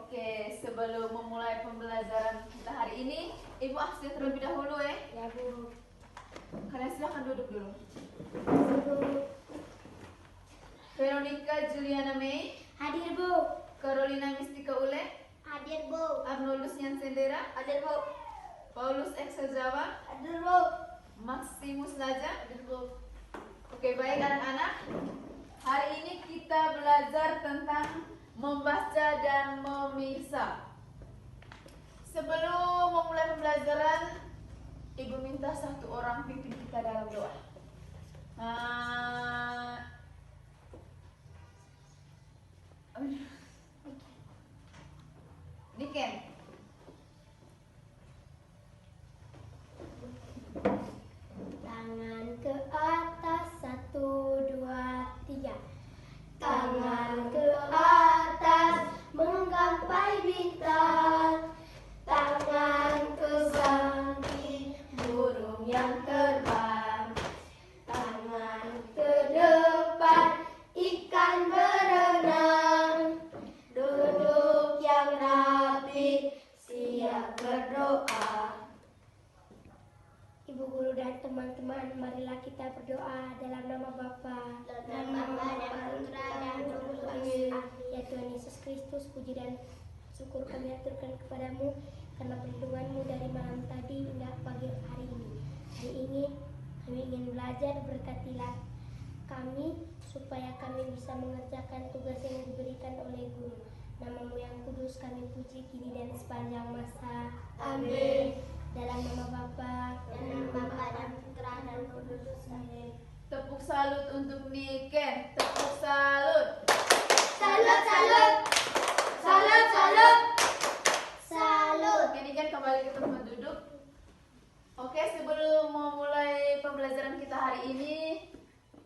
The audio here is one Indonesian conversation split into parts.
Oke, sebelum memulai pembelajaran kita hari ini, Ibu absen terlebih dahulu ya. Ya Bu. Kalian silahkan duduk dulu. Bu. Veronica Juliana May, Hadir Bu. Carolina Mistika Ule, Hadir Bu. Arnoldus Sendera, Hadir Bu. Paulus Excel Jawa, Hadir Bu. Maximus Laja. Hadir Bu. Oke, baik anak-anak. Hari ini kita belajar tentang membaca dan memirsa. Sebelum memulai pembelajaran, Ibu minta satu orang pimpin kita dalam doa. Niken. Tangan ke atas, 1, 2, 3. Tangan ke atas, menggapai bintang. Tangan ke samping, burung yang terbang. Tangan ke depan, ikan berenang. Duduk yang rapi, siap berdoa. Ibu guru dan teman-teman, marilah kita berdoa dalam nama Bapa dan Putra dan Roh Kudus. Ya Tuhan Yesus Kristus, puji dan syukur kami aturkan kepadamu karena perlindunganmu dari malam tadi hingga pagi hari ini. Hari ini kami ingin belajar, berkatilah kami supaya kami bisa mengerjakan tugas yang diberikan oleh guru. Namamu yang kudus kami puji kini dan sepanjang masa. Amin. Dalam nama Bapa dan Putra dan Roh Kudus. Amin. Tepuk salut untuk Niken. Tepuk salut. Salut, salut. Salut, salut. Salut. Oke, Niken kembali ke tempat duduk. Oke, sebelum memulai pembelajaran kita hari ini,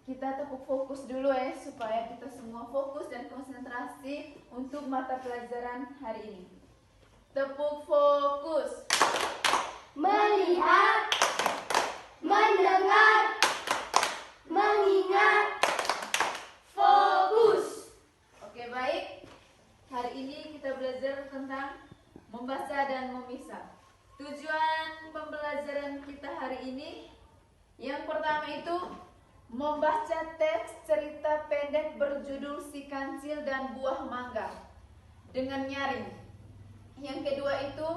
kita tepuk fokus dulu ya, supaya kita semua fokus dan konsentrasi untuk mata pelajaran hari ini. Tepuk fokus. Melihat, mendengar, mengingat, fokus. Oke, baik. Hari ini kita belajar tentang membaca dan memisah. Tujuan pembelajaran kita hari ini, yang pertama itu membaca teks cerita pendek berjudul Si Kancil dan Buah Mangga dengan nyaring. Yang kedua itu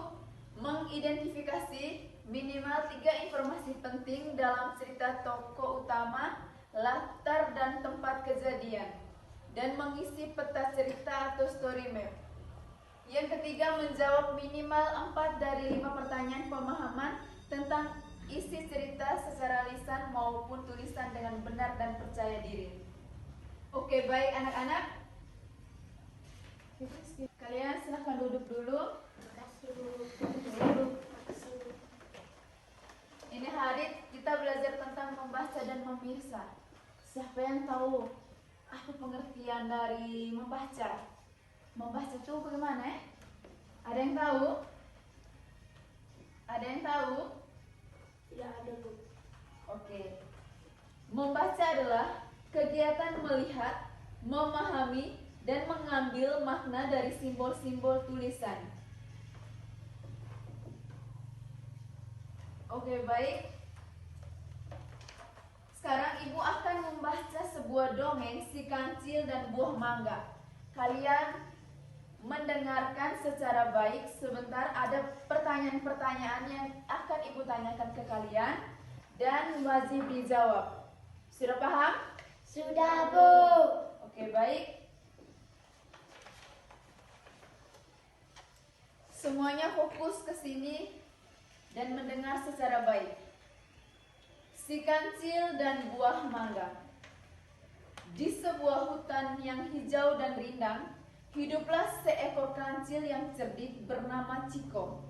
mengidentifikasi minimal 3 informasi penting dalam cerita tokoh utama, latar dan tempat kejadian, dan mengisi peta cerita atau story map. Yang ketiga menjawab minimal 4 dari 5 pertanyaan pemahaman tentang isi cerita secara lisan maupun tulisan dengan benar dan percaya diri. Oke, baik anak-anak. Kalian silahkan duduk dulu. Ini hari kita belajar tentang membaca dan memirsa. Siapa yang tahu apa pengertian dari membaca? Membaca itu bagaimana ya? Ada yang tahu? Ada yang tahu? Tidak ada Bu. Oke. Membaca adalah kegiatan melihat, memahami, dan mengambil makna dari simbol-simbol tulisan. Oke, baik. Sekarang Ibu akan membaca sebuah dongeng Si Kancil dan Buah Mangga. Kalian mendengarkan secara baik. Sebentar ada pertanyaan-pertanyaan yang akan Ibu tanyakan ke kalian dan wajib dijawab. Sudah paham? Sudah Bu. Oke, baik. Semuanya fokus ke sini dan mendengar secara baik. Si Kancil dan Buah Mangga. Di sebuah hutan yang hijau dan rindang, hiduplah seekor kancil yang cerdik bernama Ciko.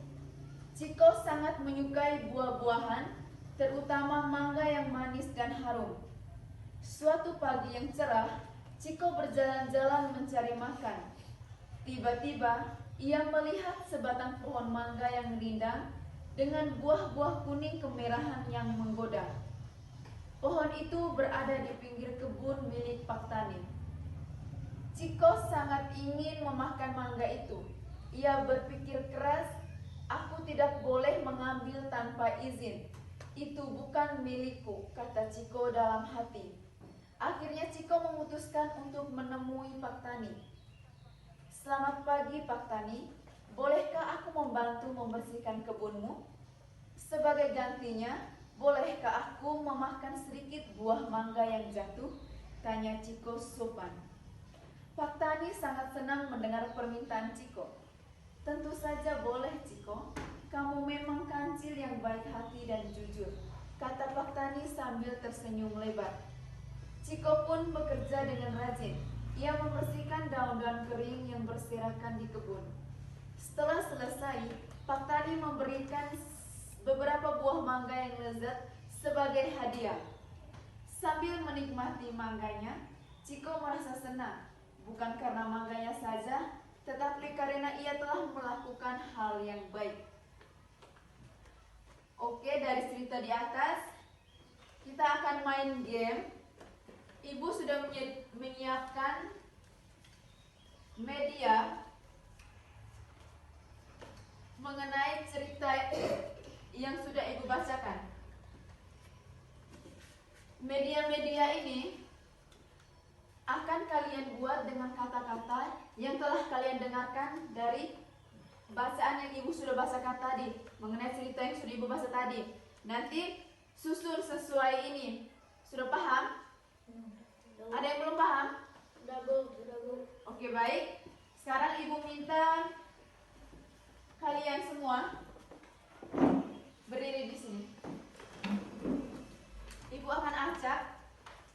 Ciko sangat menyukai buah-buahan, terutama mangga yang manis dan harum. Suatu pagi yang cerah, Ciko berjalan-jalan mencari makan. Tiba-tiba, ia melihat sebatang pohon mangga yang rindang dengan buah-buah kuning kemerahan yang menggoda. Pohon itu berada di pinggir kebun milik Pak Tani. Ciko sangat ingin memakan mangga itu, Ia berpikir keras, aku tidak boleh mengambil tanpa izin. Itu bukan milikku, kata Ciko dalam hati. Akhirnya Ciko memutuskan untuk menemui Pak Tani. Selamat pagi Pak Tani, bolehkah aku membantu membersihkan kebunmu? Sebagai gantinya, bolehkah aku memakan sedikit buah mangga yang jatuh? Tanya Ciko sopan. Pak Tani sangat senang mendengar permintaan Ciko. Tentu saja boleh Ciko, kamu memang kancil yang baik hati dan jujur, kata Pak Tani sambil tersenyum lebar. Ciko pun bekerja dengan rajin. Ia membersihkan daun-daun kering yang berserakan di kebun. Setelah selesai, Pak Tani memberikan beberapa buah mangga yang lezat sebagai hadiah. Sambil menikmati mangganya, Ciko merasa senang, bukan karena mangganya saja, tetapi karena ia telah melakukan hal yang baik. Oke, dari cerita di atas, kita akan main game. Ibu sudah menyiapkan media mengenai cerita yang sudah Ibu bacakan. Media-media ini akan kalian buat dengan kata-kata yang telah kalian dengarkan dari bacaan yang Ibu sudah bacakan tadi, mengenai cerita yang sudah Ibu baca tadi. Nanti susun sesuai ini. Sudah paham? Ada yang belum paham? Sudah, Bu. Oke, baik. Sekarang Ibu minta kalian semua berdiri di sini. Ibu akan acak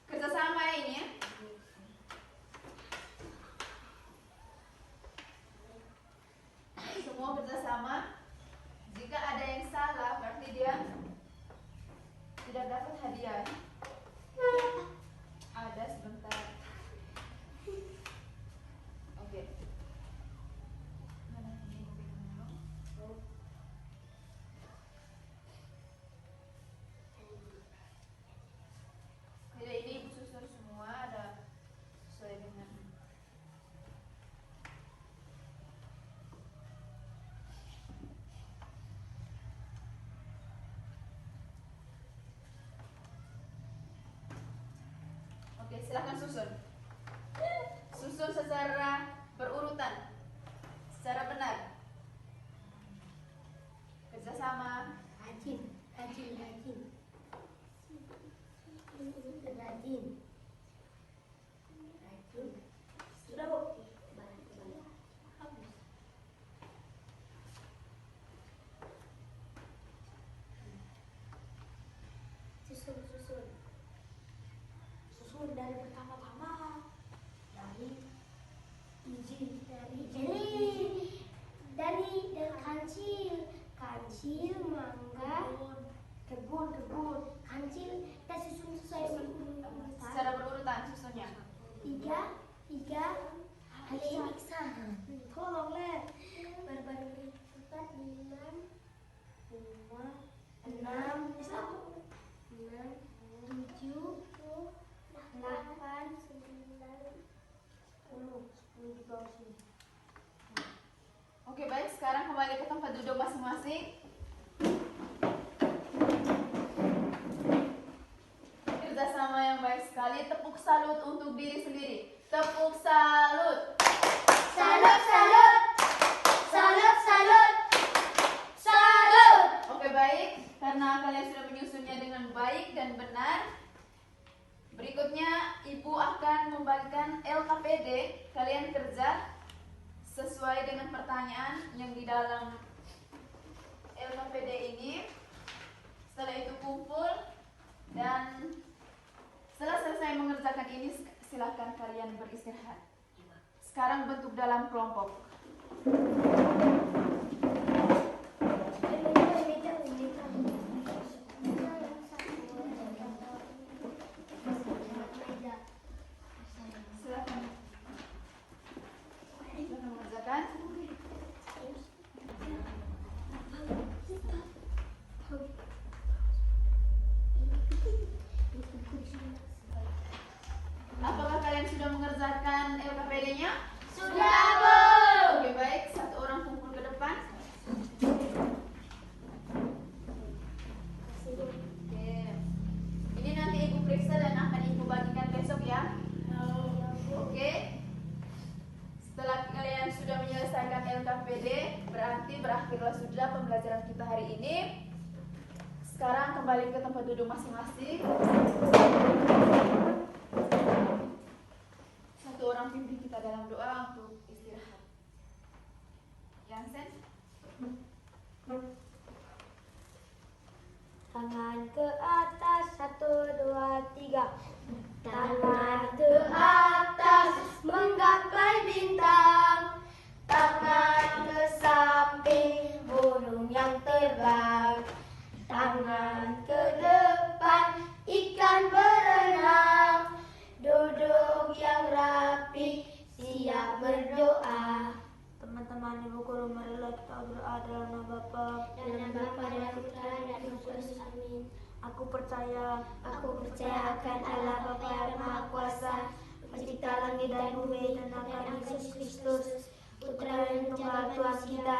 kerjasama ini ya. Semua kerjasama. Jika ada yang salah, berarti dia tidak dapat hadiah. Ada sebentar. Oke. Jadi ini Ibu susun semua ada sesuai dengan. Oke, silakan susun. Susun secara berurutan, secara benar. Kerjasama. Rajin. Sudah, Bu. Habis. Susun dari pertama-tama. Dari kancil, mangga, kebun, kancil, kita susun sesuai urutan. Secara berurutan susunnya. Tiga, Alexa, tolonglah, berbanding urutan 6, 7, 8, 9, 10 di bawah sini. Oke, baik. Sekarang kembali ke tempat duduk masing-masing. Kerjasama yang baik sekali. Tepuk salut untuk diri sendiri. Tepuk salut. Salut. Oke, baik. Karena kalian sudah menyusunnya dengan baik dan benar, berikutnya Ibu akan membagikan LKPD. Kalian kerja sesuai dengan pertanyaan yang di dalam LKPD ini. Setelah itu kumpul, dan setelah selesai mengerjakan ini, silakan kalian beristirahat. Sekarang bentuk dalam kelompok. Silakan. Silakan mengerjakan. Apakah kalian sudah mengerjakan LKPD-nya? Sudah, Bu. Oke, baik. Satu orang Berarti berakhirlah sudah pembelajaran kita hari ini. Sekarang kembali ke tempat duduk masing-masing. Satu orang pimpin kita dalam doa untuk istirahat. Yansen? Tangan ke atas, 1, 2, 3. Tangan ke atas, menggapai bintang. Tangan ke samping, burung yang terbang. Tangan ke depan, ikan berenang. Duduk yang rapi, siap berdoa. Teman-teman, ibu guru, marilah kita berdoa dalam nama Bapa Dalam nama Bapa dan Putra dan Roh Kudus. Amin. Aku percaya Aku percaya akan Allah Bapa yang Maha Kuasa, Pencipta langit dan bumi, dan akan Yesus Kristus, Putra dan Tunggal Tuhan kita,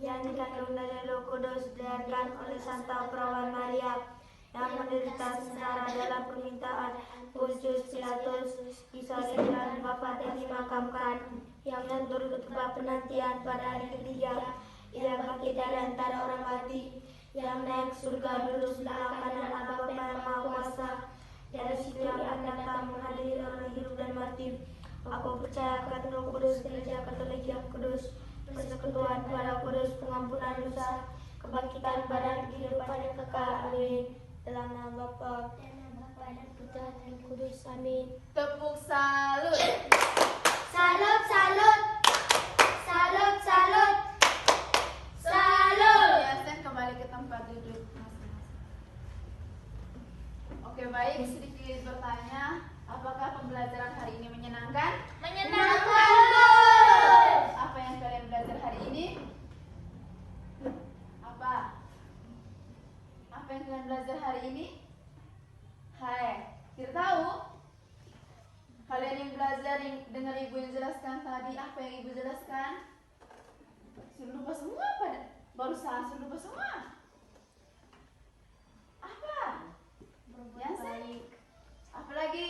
yang dikandung dari Roh Kudus, dilahirkan oleh Santa Perawan Maria, yang menderita sengsara dalam permintaan Pontius Pilatus, disalib dan wafat dan dimakamkan, yang turut ke tempat penantian pada hari ketiga, ia bangkit dari antara orang mati, yang naik surga duduk sebelah kanan Allah Bapa yang Maha Kuasa, dari situ akan datang menghadiri orang hidup dan mati. Aku percaya akan Roh Kudus, Gereja Katolik yang kudus, persekutuan Tuhan Kudus, pengampunan dosa, kebangkitan badan, kehidupan yang kekal. Amin. Dalam nama Bapa dan Putra dan Roh Kudus. Amin. Tepuk salut. Salut, salut, salut, salut, salut. Yansen kembali ke tempat duduk masing-masing. Oke, baik, sedikit bertanya. Apakah pembelajaran hari ini menyenangkan? Menyenangkan. Apa yang kalian belajar hari ini? Apa? Apa yang kalian belajar hari ini? Hai, tidak tahu? Kalian yang belajar, yang dengar ibu yang jelaskan tadi, apa yang ibu jelaskan? Sudah lupa semua pada barusan, sudah lupa semua. Apa? Yansen? Apa lagi?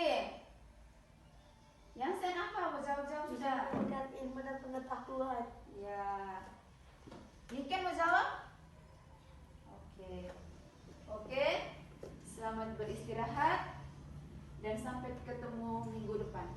Yansen apa? Jawab-jawab sudah. meningkat ilmu dan pengetahuan. Ya. Niken mau jawab? Oke. Oke. Selamat beristirahat dan sampai ketemu minggu depan.